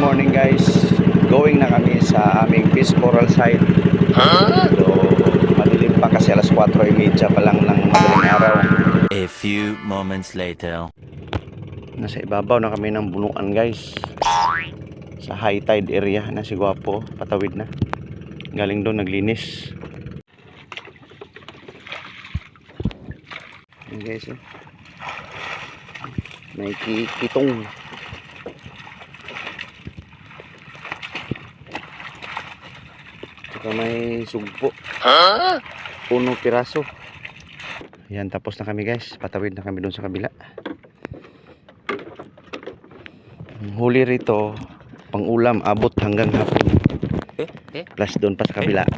morning guys. Going na kami sa aming fish coral site. So, madilim pa kasi alas 4:30 pa lang ng madaling araw. A few moments later. Nasa ibabaw na kami ng bunuan guys. Sa high tide area na si Guapo, patawid na. Galing doon naglinis. Ayan guys, oh. May kitong. Saka may sugpo. Puno piraso. Ayan, tapos na kami guys. Patawid na kami doon sa kabila. Ang huli rito, pang ulam, abot hanggang hapon. Plus doon pa sa kabila.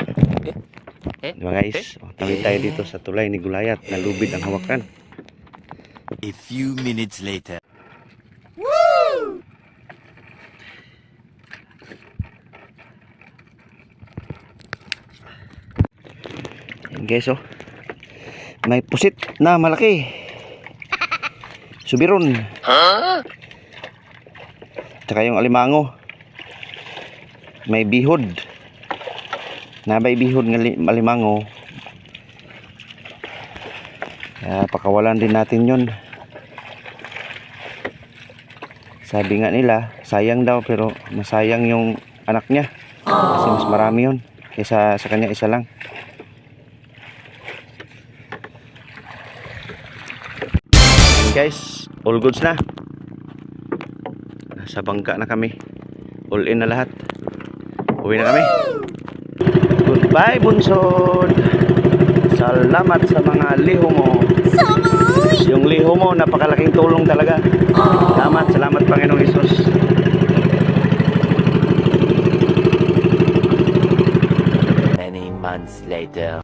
Diba guys? O, tawid tayo dito sa tulay ni Gulayat na lubid ang hawakan. A few minutes later. Ayan guys, oh. May pusit na malaki. Subiron. Tsaka yung alimango. May bihod. Nabay bihod ng alimango. Kaya pakawalan din natin yun. Sabi nga nila, sayang daw pero masayang yung anak niya. Kasi mas marami yun kaysa sa kanya isa lang. And guys, all goods na. Nasa bangka na kami. All in na lahat. Uwi na kami. Goodbye bunsod. Salamat sa mga liho mo. Yung liho mo, napakalaking tulong talaga. Salamat Panginoong Hesus. Many months later.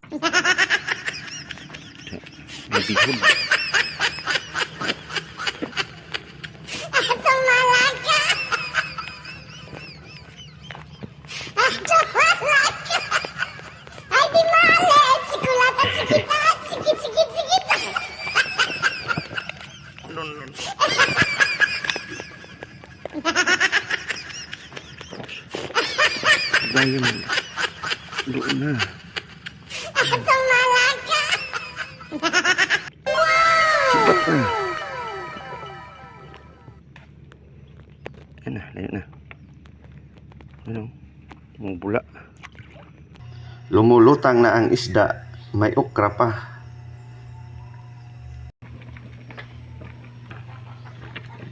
May bihod. Gayam. Doon na. Sibat na. Ayan na, layo na. Ano? Ang bula. Lumulutang na ang isda. May okra pa.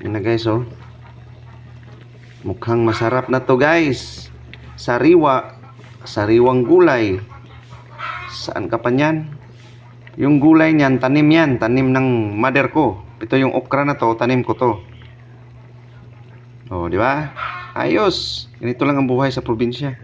Ayan na guys, oh. Mukhang masarap na to guys. Sariwang gulay. Saan ka pa niyan? Yung gulay niyan, tanim yan. Tanim ng mother ko. Ito yung okra na to, tanim ko to. Oh, di ba? Ayos. Ganito lang ang buhay sa probinsya.